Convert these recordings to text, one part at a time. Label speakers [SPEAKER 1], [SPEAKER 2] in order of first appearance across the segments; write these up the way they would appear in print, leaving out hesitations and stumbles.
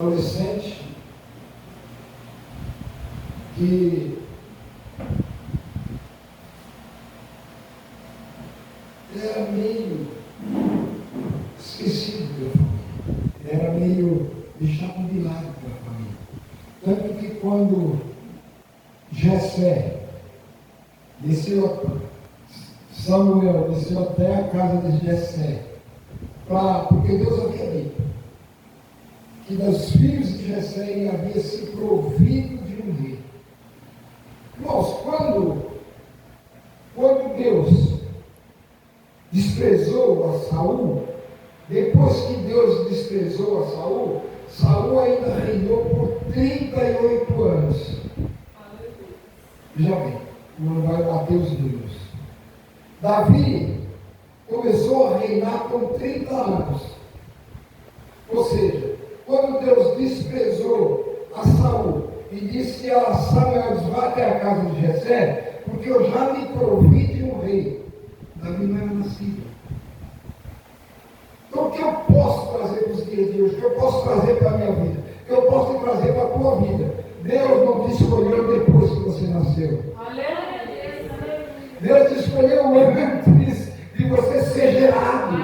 [SPEAKER 1] adolescente que era meio esquecido pela família, era meio deixado de lado pela família. Tanto que quando Jessé desceu, Samuel desceu até a casa de Jessé, porque Deus havia dito que dos filhos de Jessé ele havia se provido de um rei. Irmãos, quando Deus desprezou a Saul, depois que Deus desprezou a Saul, Saul ainda reinou por 38 anos. Já bem, não vai bater os números. Davi começou a reinar com 30 anos. Ou seja, quando Deus desprezou a Saul e disse a Samuel: vá até a casa de Jessé, porque eu já me provi de um rei. Davi não era nascido. Então o que eu posso trazer para os dias de hoje? O que eu posso trazer para a minha vida? O que eu posso te trazer para a tua vida? Deus não te escolheu depois que você nasceu. Deus te escolheu antes de você ser gerado.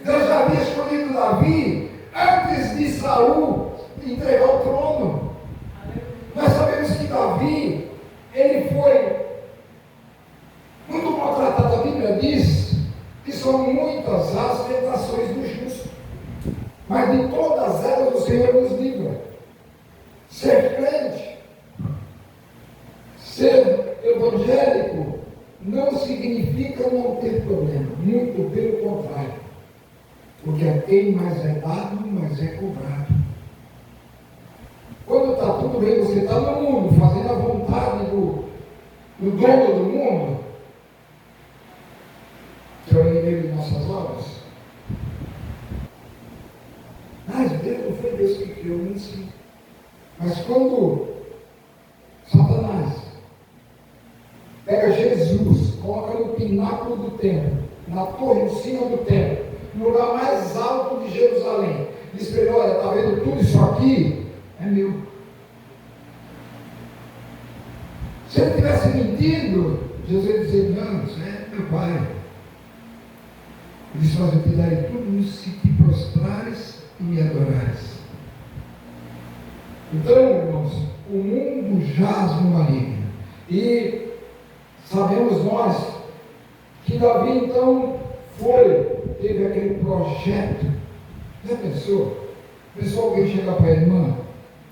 [SPEAKER 1] Deus já havia escolhido Davi antes de Saul entregar o trono. Nós sabemos que Davi, ele foi muito maltratado. A Bíblia diz que são muitas as tentações do justo, mas de todas elas o Senhor nos livra. Ser crente, ser evangélico, não significa não ter problema, muito pelo contrário, porque a quem mais é dado, mais é cobrado. Quando está tudo bem, você está no mundo, fazendo a vontade do dono do mundo, que é o inimigo de nossas obras. Mas Deus não foi Deus que criou em si. Mas quando Satanás pega Jesus, coloca no pináculo do templo, na torre em cima do templo, no lugar mais alto de Jerusalém, diz para ele: olha, está vendo tudo isso aqui? É meu. Se ele tivesse mentido, Jesus ia dizer: não, isso é meu pai. Ele disse: mas eu te darei tudo isso se te prostrares e me adorares. Então, irmãos, o mundo jaz no maligno. E sabemos nós que Davi então teve aquele projeto. Já pensou? Pensou alguém chegar para a irmã,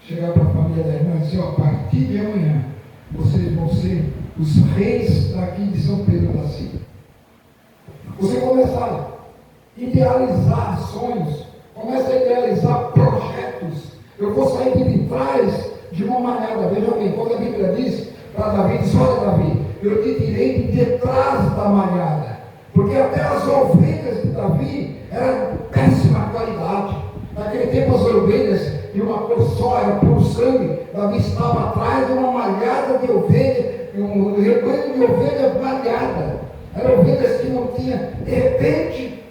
[SPEAKER 1] chegar para a família da irmã e dizer: a partir de amanhã vocês vão ser os reis daqui de São Pedro da Silva. Você começa a idealizar sonhos, começa a idealizar projetos. Eu vou sair de trás de uma manada. Veja bem, quando a Bíblia diz para Davi, diz: olha, Davi, eu te tirei de detrás da manada, porque até as ovelhas de Davi eram de péssima qualidade. Naquele tempo as ovelhas de uma cor só, era puro sangue. Davi estava atrás de uma malhada de ovelha, um rebanho de ovelha malhada. Eram ovelhas que não tinham. De repente,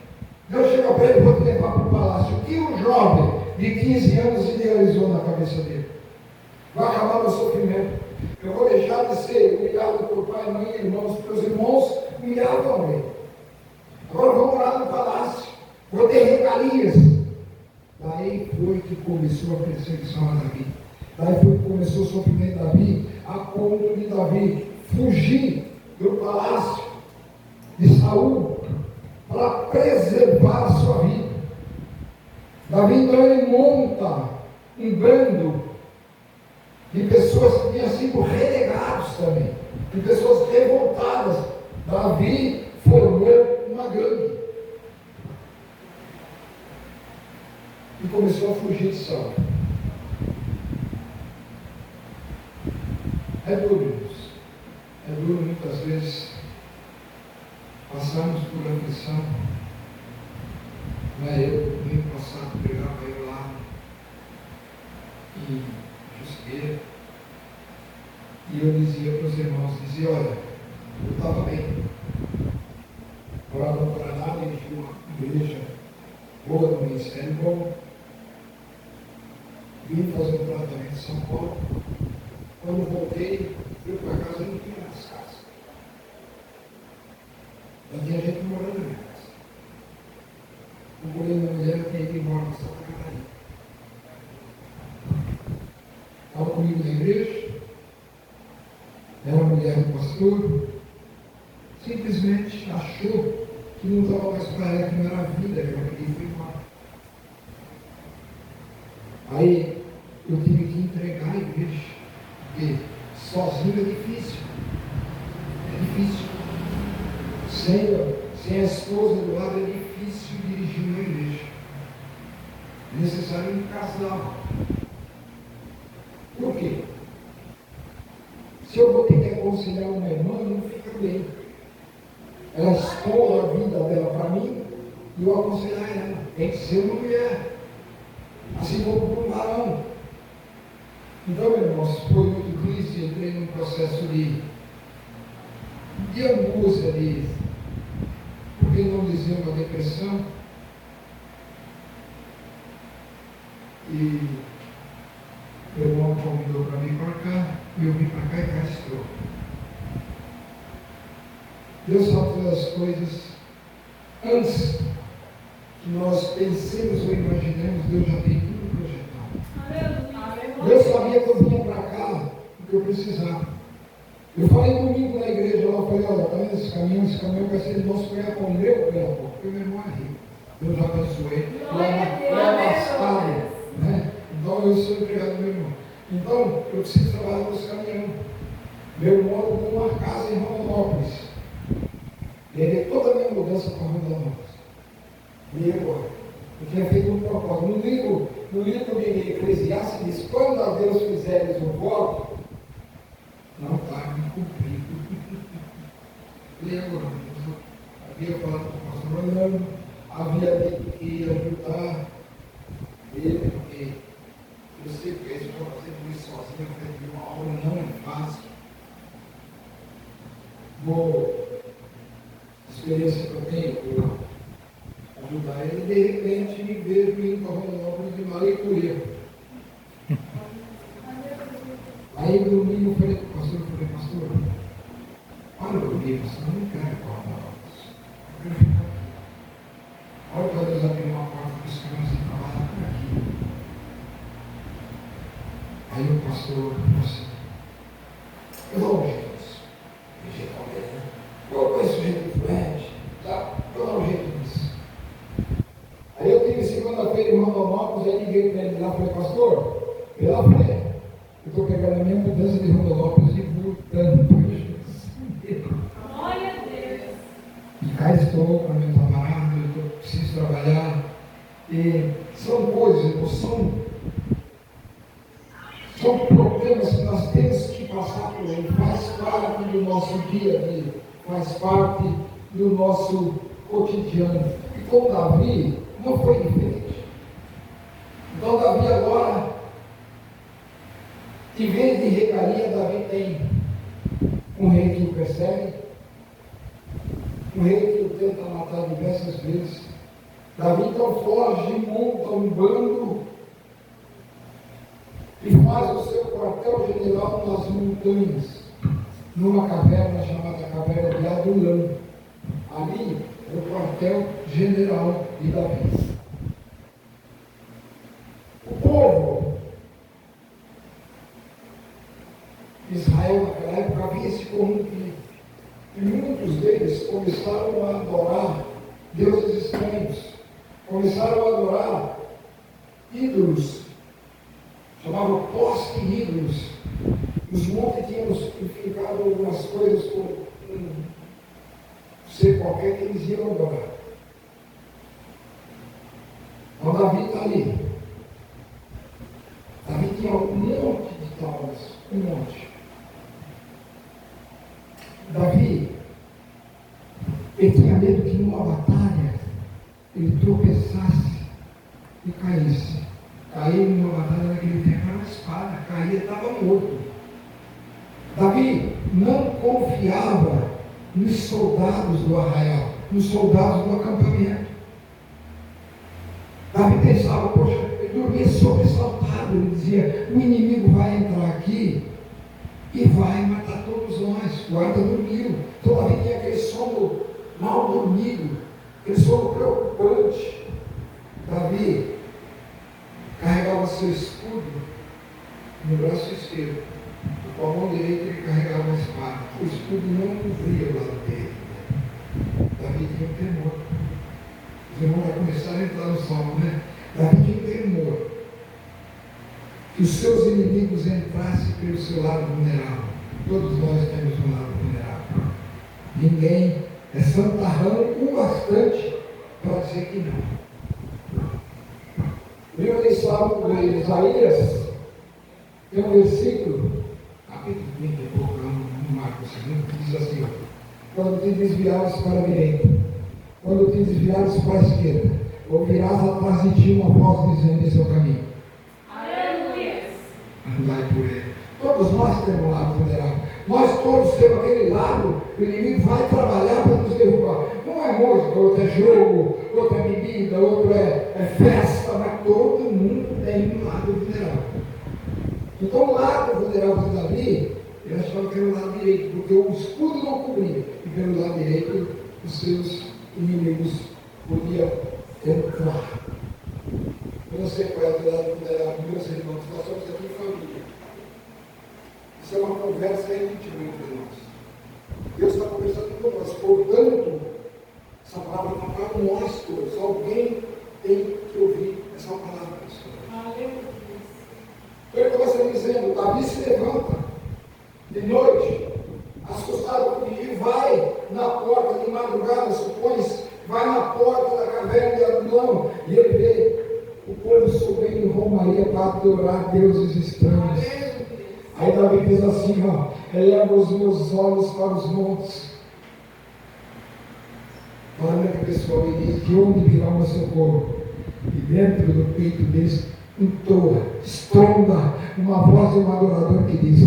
[SPEAKER 1] Deus chega para ele: vou te levar para o palácio. O que um jovem de 15 anos idealizou na cabeça dele? Vai acabar meu sofrimento. Eu vou deixar de ser humilhado por pai, mãe e irmãos, porque os irmãos humilhavam ele. Agora eu vou morar no palácio, vou ter regalias. Daí foi que começou a perseguição a Davi. Daí foi que começou o sofrimento de Davi, a ponto de Davi fugir do palácio de Saul para preservar a sua vida. Davi então ele monta um bando de pessoas que tinham sido renegados também, de pessoas revoltadas. Davi formou uma gangue e começou a fugir de Saul. É duro, irmãos. É duro muitas vezes passarmos por aflição. Não é eu, no ano passado, pegava eu lá em Jusqueira, e eu dizia para os irmãos, olha, eu estava bem, morava no Paraná, dirigi uma igreja boa, no ministério bom, vim fazer um tratamento em São Paulo. Quando voltei, fui para casa, não tinha mais casa. Não tinha gente morando na minha casa. Procurei minha mulher, eu tinha ido embora para Santa Catarina. Estava comigo na igreja, era a mulher do pastor, simplesmente achou que não estava mais para ela, que não era a vida, que ela queria ir embora. Aí eu tive que entregar a igreja, porque sozinho é difícil. É difícil. Sem a esposa do lado é difícil dirigir uma igreja. É necessário um casal. Por quê? Se eu vou ter que aconselhar uma irmã, não fica bem. Ela expõe a vida dela para mim e eu aconselhar ela. Tem que ser uma mulher. Assim como por um varão. Então, meus irmãos, foi muito triste, entrei num processo de angústia, por que não dizer uma depressão? E meu irmão convidou para vir para cá, e eu vim para cá e cá estou. Deus sabe fazer as coisas antes que nós pensemos ou imaginemos, Deus já tem tudo projetado. Deus sabia que eu vinha para cá porque eu precisava. Eu falei domingo na igreja, lá eu falei, olha, tá vendo esse caminhão vai ser do nosso ganha-pão, meu ganha-pão, porque meu irmão é rico. Eu já abençoei, ele é abastado, né? Então eu sou empregado do meu irmão. Então eu preciso trabalhar com esse caminhão. Meu irmão tem uma casa em Rondonópolis. Levei toda a minha mudança para Rondonópolis. E agora? Eu tinha feito um propósito. No livro de Eclesiastes diz, quando a Deus fizeres um voto, não está me cumprido. E agora? Havia falado com o pastor Orlando, havia dito que ia ajudar ele, porque eu sei que eles vão fazer isso sozinho, porque uma aula não é fácil. Experiência que eu tenho por ajudar ele, de repente me vejo indo para Rondonópolis de Malicuia. Aí domingo eu falei para o pastor, olha eu vi, pastor, eu não quero ir para Rondonópolis. Eu quero ficar aqui. Olha para Deus abrir uma porta para os caras e trabalhar por aqui. Aí o pastor falou assim, eu dou um jeito disso. Eu conheço gente influente, tá? Eu dou um jeito disso. Aí eu tive segunda-feira em Rondonópolis, aí liguei para ele lá, falei, pastor, eu lá falei, eu estou pegando a minha mudança de Rondonópolis e voltando para Jesus. Glória a Deus. E cá estou com a minha camarada, eu preciso trabalhar. E são coisas, são problemas que nós temos que passar por ele, faz parte do nosso dia a dia, faz parte do nosso cotidiano. E com Davi não foi diferente. Então Davi agora, em vez de regalia, Davi tem um rei que o persegue, um rei que o tenta matar diversas vezes. Davi então foge, monta um bando e faz o seu quartel-general nas montanhas, numa caverna chamada Caverna de Adulão. Ali é o quartel-general de Davi. O povo de Israel naquela época havia se corrompido. E muitos deles começaram a adorar deuses estranhos. Começaram a adorar ídolos. Chamavam poste ídolos. Os montes tinham significado algumas coisas com um ser qualquer que eles iam adorar. Então Davi está ali. Davi tinha um monte de tauras, um monte. Davi, ele tinha medo que numa batalha ele tropeçasse e caísse. Cair numa batalha naquele tempo era uma espada, caía e estava morto. Davi não confiava nos soldados do arraial, nos soldados do acampamento. Davi pensava, poxa, ele dormia sobressaltado, ele dizia, dizia: o inimigo vai entrar aqui e vai matar todos nós. O guarda dormiu. Então Davi tinha aquele sono mal dormido, aquele sono preocupante. Davi carregava seu escudo no braço esquerdo, com a mão direita ele carregava uma espada. O escudo não cobria o lado dele. Davi tinha um temor. Os irmãos vão começar a entrar no salmo, né? Davi tinha um temor que os seus inimigos entrassem pelo seu lado vulnerável. Todos nós temos um lado vulnerável. Ninguém é santarrão o bastante para dizer que não. Livro de Salmo de Isaías tem um versículo, capítulo 30 e pouco, não marco o segundo, que diz assim: quando te desviares para a direita, quando te desviares para a esquerda, ouvirás atrás de ti uma voz dizendo em seu caminho: aleluia. Andai por ele. Todos nós temos um lado vulnerável. Nós todos temos aquele lado, o inimigo vai trabalhar para nos derrubar. Não é música, outro é jogo, outro é bebida, outro é festa, mas todo mundo tem um lado vulnerável. Então o lado vulnerável de Davi, ele achava que era o lado direito, porque o escudo não cobria, e pelo lado direito os seus inimigos podiam entrar. Eu não sei qual é o lado vulnerável, meus irmãos, nós somos aqui em família. Isso é uma conversa íntima entre nós. Deus está conversando com nós, portanto, essa palavra está para nós todos. Alguém tem que ouvir essa palavra, pessoal. Ele começa dizendo: Davi se levanta de noite, assustado, e vai na porta de madrugada, supõe-se, vai na porta da caverna de Adulão, e ele vê o povo subindo em romaria para adorar deuses estranhos. Aí Davi diz assim: ó, eleva os meus olhos para os montes. Olha que pessoal, ele diz: de onde virá o meu socorro? E dentro do peito deles entoa, estronda uma voz de um adorador que diz: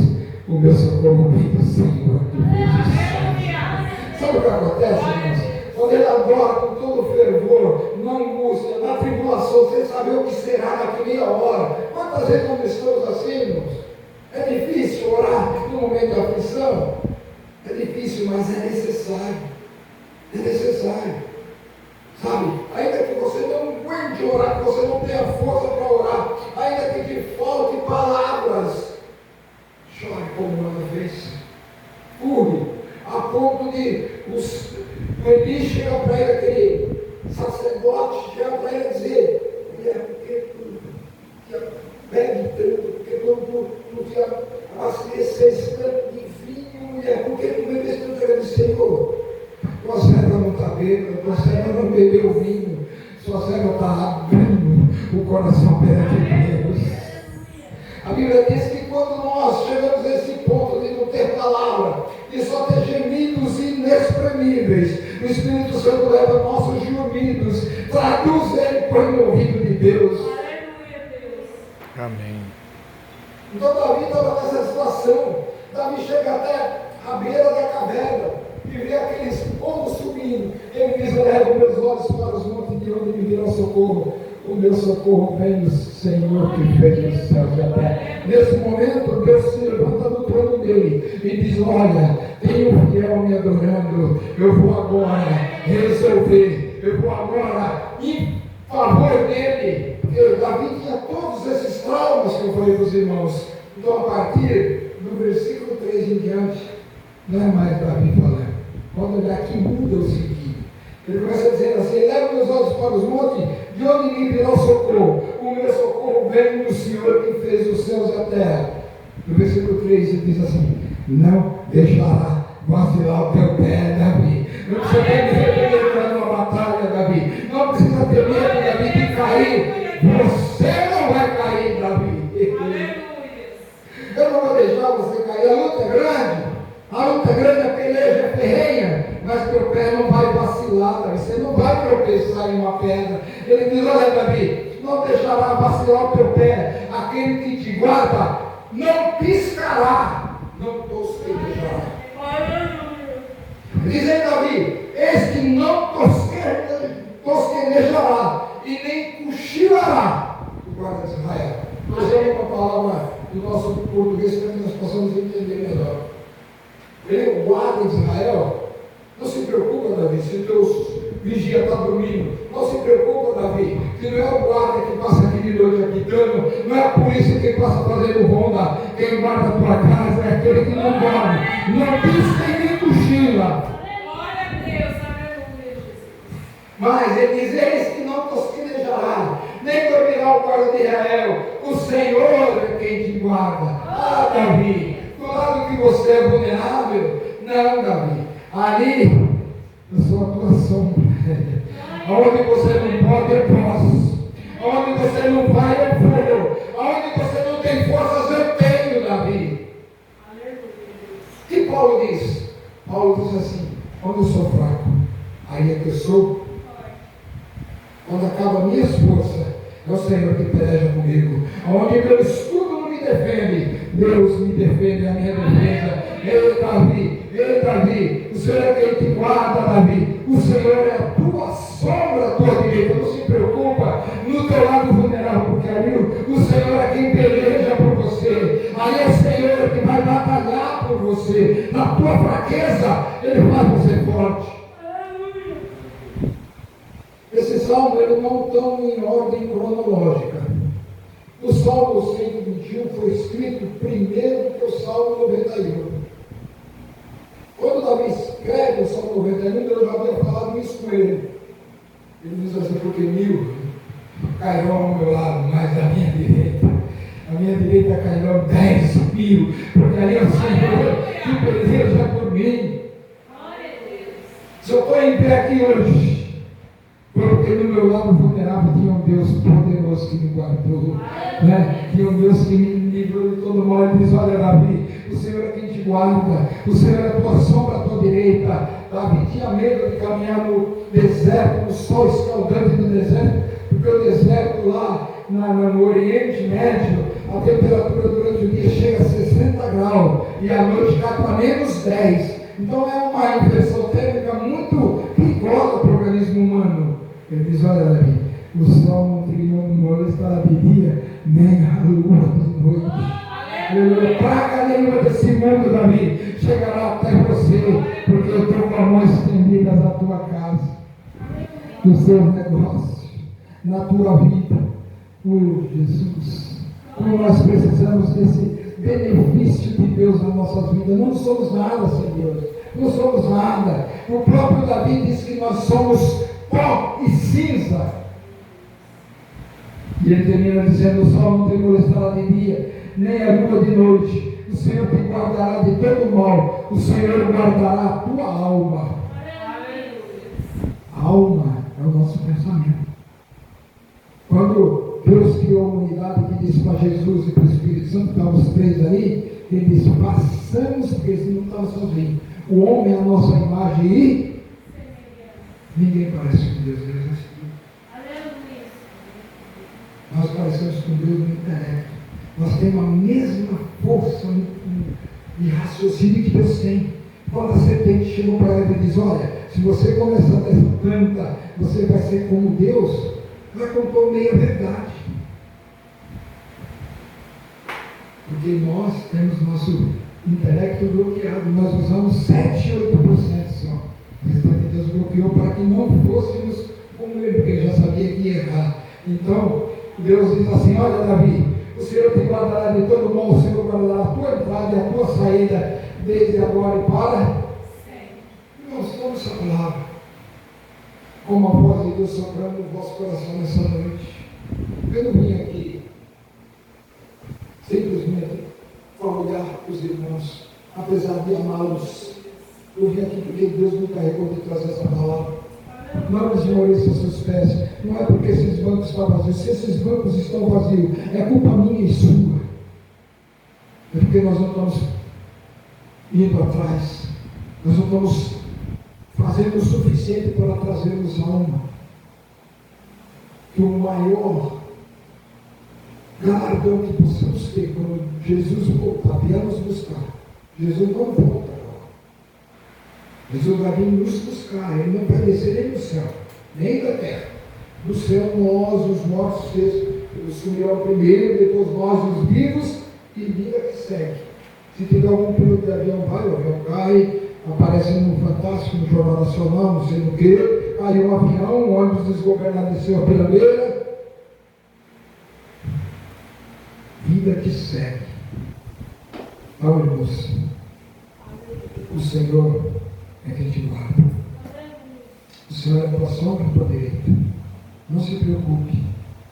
[SPEAKER 1] o meu socorro vem do Senhor que fez os céus. Sabe o que acontece, irmãos? Quando ele adora com todo fervor, na angústia, na tribulação, sem saber o que será naquela hora. Quantas vezes nós estamos assim, irmãos? É difícil orar no momento da aflição? É difícil, mas é necessário. É necessário. Sabe? Ainda que você não aguente orar, que você não tenha força para orar, ainda que te falte palavras, chore como uma vez. Pule, a ponto de o Eli chega para ele, aquele sacerdote, chega para ele dizer: mulher, por que tu bebe tanto? Por que tu te abasteces tanto de vinho, mulher? Por que tu bebes tanto? Ele disse: Senhor, tua serva não está bêbada, tua serva não bebeu vinho, sua serva está abrindo o coração perante Deus. A Bíblia diz que quando nós chegamos a esse ponto de não ter palavra, de só ter gemidos inexprimíveis, o Espírito Santo leva nossos gemidos, traduz ele para o ouvido de Deus.
[SPEAKER 2] Aleluia, Deus.
[SPEAKER 3] Amém.
[SPEAKER 1] Então Davi estava nessa situação. Davi chega até a beira da caverna e vê aqueles povos subindo. Ele diz: eleva meus olhos para os montes, de onde me virá o socorro. O meu socorro vem do Senhor que fez os céus e a terra. Nesse momento, Deus se levanta do trono dele e diz: olha, tem um fiel me adorando. Eu vou agora resolver. Eu vou agora em favor dele. Porque Davi tinha todos esses traumas que eu falei para os irmãos. Então, a partir do versículo 3 em diante, não é mais Davi falando. Quando olhar aqui, muda o sentido. Ele começa dizendo assim: eleva meus olhos para os montes, de onde me virá o socorro? O meu socorro vem do Senhor que fez os céus e a terra. No versículo 3 ele diz assim: não deixará vacilar o teu pé, Davi. Não precisa ter medo de entrar numa batalha, Davi. Não precisa ter medo, Davi, de cair. Você não vai cair, Davi. Eu não vou deixar você cair. A luta é grande. A luta é grande, a peleja é ferrenha, mas teu pé não vai vacilar, Davi. Você não vai tropeçar em uma pedra. Ele diz: olha, Davi, não deixará vacilar o teu pé. Aquele que te guarda não piscará, não tosquenejará. Diz aí, Davi: eis que não tosquenejará e nem cochilará o guarda de Israel. estou usando uma palavra do nosso português para que nós possamos entender melhor. Ele, o guarda de Israel, não se preocupa, Davi, se o teu vigia está dormindo. Não se preocupa, Davi, que não é o guarda que passa aqui de noite apitando, não é a polícia que passa fazendo ronda, quem guarda a tua casa é aquele que não dorme, não pisca nem cochila.
[SPEAKER 2] Glória a Deus, aleluia, Jesus.
[SPEAKER 1] Mas ele diz: eis que não tosquenejará, nem dormirá o guarda de Israel, o Senhor é quem te guarda. Ah, Davi, do lado que você é vulnerável, não, Davi, ali eu sou a tua sombra. Aonde você não pode, eu posso. Aonde você não vai, eu vou. Aonde você não tem forças, eu tenho, Davi. O que Paulo diz? Paulo diz assim: onde eu sou fraco, aí é que eu sou. Quando acaba minhas forças, é o Senhor que peleja comigo. Onde meu escudo não me defende, Deus me defende a minha defesa. Ei, Davi, o Senhor é quem te guarda, Davi. O Senhor é a tua sombra, a tua direita. Não se preocupa no teu lado vulnerável, porque ali o Senhor é quem peleja por você. Ali é o Senhor que vai batalhar por você. Na tua fraqueza, Ele faz você forte. Esse salmo ele não está em ordem cronológica. O Salmo 121 foi escrito primeiro que o Salmo 91. Quando Davi escreve o Salmo 91, Deus já havia falado isso com ele. Ele diz assim: porque 1000 cairão ao meu lado, mas à minha direita cairão 10.000, porque ali é o Senhor que peleja por mim. Se eu estou em pé aqui hoje, porque no meu lado vulnerável tinha um Deus poderoso que me guardou, né? Tinha um Deus que me livrou de todo mal. Ele diz: olha, Davi, o Senhor é quem te guarda, o Senhor é a tua sombra, a tua direita. Davi tinha medo de caminhar no deserto, no sol escaldante do deserto, porque o deserto lá no Oriente Médio, a temperatura durante o dia chega a 60 graus e à noite cai para menos 10. Então é uma inversão térmica muito perigosa para o organismo humano. Ele diz: olha, Davi, o sol não triunfou estará de dia, nem a lua de noite. Praga nenhuma desse mundo, Davi, chegará até você, porque eu estou com a mão estendida na tua casa, nos seus negócios, na tua vida. Oh, Jesus, como nós precisamos desse benefício de Deus na nossa vida. Não somos nada sem Deus, não somos nada. O próprio Davi diz que nós somos pó e cinza. E ele termina dizendo: o sol não te molestará de dia, nem a lua de noite. O Senhor te guardará de todo mal. O Senhor guardará a tua alma. A alma é o nosso pensamento. Quando Deus criou a humanidade, que disse para Jesus e para o Espírito Santo, estavam os três ali, ele disse: passamos, porque eles não estavam sozinhos. O homem é a nossa imagem e ninguém parece com Deus. Deus é assim. Nós parecemos com Deus no intelecto. Nós temos a mesma força de raciocínio que Deus tem. Quando a serpente chegou para ela e diz: olha, se você começar dessa planta, você vai ser como Deus. Ela contou meia verdade. Porque nós temos nosso intelecto bloqueado. Nós usamos 7, 8% só. Mas Deus bloqueou para que não fôssemos como ele, porque ele já sabia que ia errar. Então, Deus diz assim: olha, Davi, o Senhor te guardará de todo mal, o Senhor guardará a tua entrada e a tua saída, desde agora e para. Nós estamos essa palavra, como a voz de Deus soprando no vosso coração nessa noite. Eu não vim aqui simplesmente para olhar para os irmãos, apesar de amá-los. Eu vim aqui porque Deus me carregou de trazer essa palavra. Não desmoreça seus pés. Não é porque esses bancos estão vazios. Se esses bancos estão vazios, é culpa minha e sua. É porque nós não estamos indo atrás. Nós não estamos fazendo o suficiente para trazermos alma. Que o maior galardão que possamos ter quando Jesus voltar, vier nos buscar. Jesus não volta agora. Jesus vai vir nos buscar. Ele não vai descer nem do céu, nem da terra. Do céu nós, os mortos, Eles subirão primeiro, depois nós, os vivos, e vida que segue. Se tiver algum piloto de avião, vai, o avião cai, aparece no Fantástico, no Jornal Nacional, não sei no que, caiu um avião, um ônibus desgovernado desceu a piradeira. Vida que segue. Não, irmãos, o Senhor é quem te guarda. O Senhor é a tua sombra e a tua direita. Não se preocupe,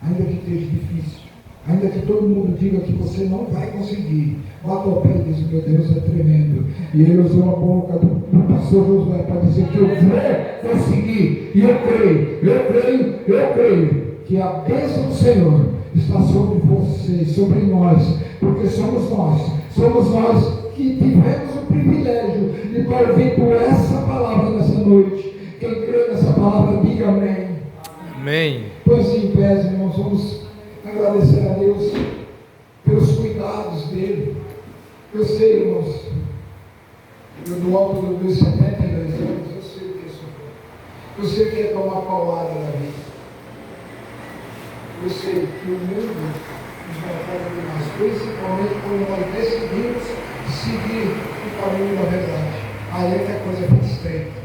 [SPEAKER 1] ainda que esteja difícil, ainda que todo mundo diga que você não vai conseguir, bata ao pé e diz: meu Deus é tremendo. E ele usou a boca do pastor Josué para dizer que eu vou conseguir. E eu creio que a bênção do Senhor está sobre você, sobre nós, porque somos nós que tivemos o privilégio de estar ouvindo essa palavra nessa noite. Quem crê nessa palavra, diga amém.
[SPEAKER 3] Amém.
[SPEAKER 1] Põe-se em pé, irmãos, vamos agradecer a Deus pelos cuidados dele. Eu sei, irmãos, eu do alto dos meus 72 anos, eu sei o que é sofrer. Eu sei o que é tomar paulada na vida. Eu sei que o mundo nos maltrata demais, principalmente quando nós decidimos seguir o caminho da verdade. Aí é que a coisa fica estreita.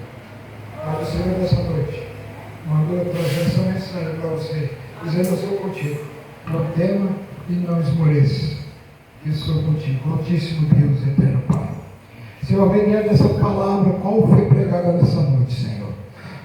[SPEAKER 1] Mas o Senhor dessa noite mandou trazer essa mensagem para você, dizendo: eu sou contigo, não tema e não esmoreça, eu sou contigo, Altíssimo Deus, eterno Pai. Senhor, vem diante dessa palavra, qual foi pregada nessa noite, Senhor.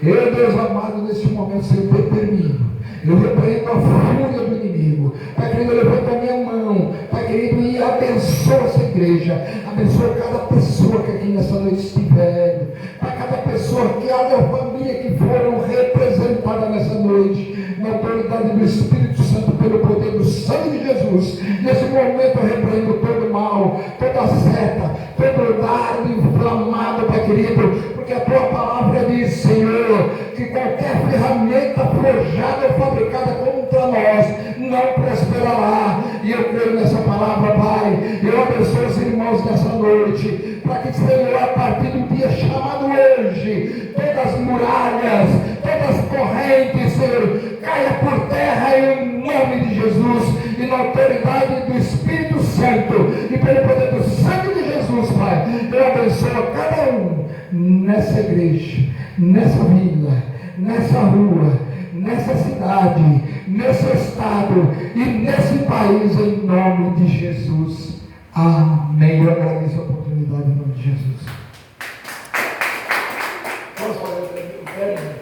[SPEAKER 1] Eu, Deus amado, nesse momento, Senhor, determino, eu repreendo a fúria do inimigo. Pai querido, eu levanto a minha mão, Pai querido, e abençoa essa igreja, abençoa cada pessoa que aqui nessa noite estiver, Pai, cada pessoa, cada família que foram representadas nessa noite, na autoridade do Espírito Santo, pelo poder do sangue de Jesus. Nesse momento eu repreendo todo mal, toda seta, todo dardo inflamado, Pai querido, porque a tua palavra diz, Senhor, que qualquer ferramenta forjada ou fabricada contra nós não prosperará. E eu creio nessa palavra, Pai. Eu abençoo os irmãos nessa noite, para que, Senhor, a partir do dia chamado hoje, todas as muralhas, todas as correntes, Senhor, caia por terra em nome de Jesus, e na autoridade do Espírito Santo, e pelo poder do sangue de Jesus, Pai. Eu abençoo cada um nessa igreja, nessa vila, nessa rua, nessa cidade, nesse estado e nesse país, em nome de Jesus. Amém. Eu agradeço a oportunidade em nome de Jesus. Vamos orar para terminar.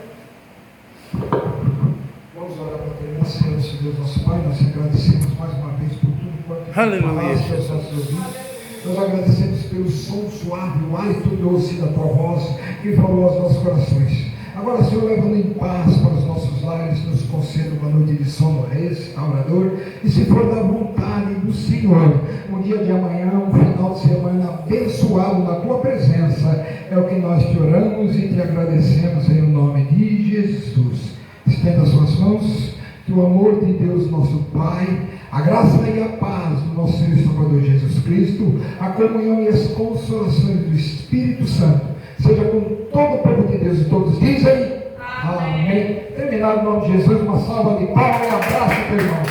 [SPEAKER 1] Vamos orar para terminar. Senhor, Deus nosso Pai, nós agradecemos mais uma vez por tudo quanto
[SPEAKER 3] Aleluia.
[SPEAKER 1] falaste aos nossos ouvidos. Nós agradecemos pelo som suave, o hálito doce da tua voz que falou aos nossos corações. Agora, Senhor, levando em paz para os nossos lares, nos conceda uma noite de sono restaurador, e se for da vontade do Senhor, um dia de amanhã, um final de semana abençoado na tua presença, é o que nós te oramos e te agradecemos em nome de Jesus. Estenda as suas mãos, que o amor de Deus, nosso Pai, a graça e a paz do nosso Senhor e Salvador Jesus Cristo, a comunhão e as consolações do Espírito Santo, seja com todo o povo de Deus, e todos dizem amém. Terminado em nome de Jesus, uma salva de palmas e um abraço, meu irmão.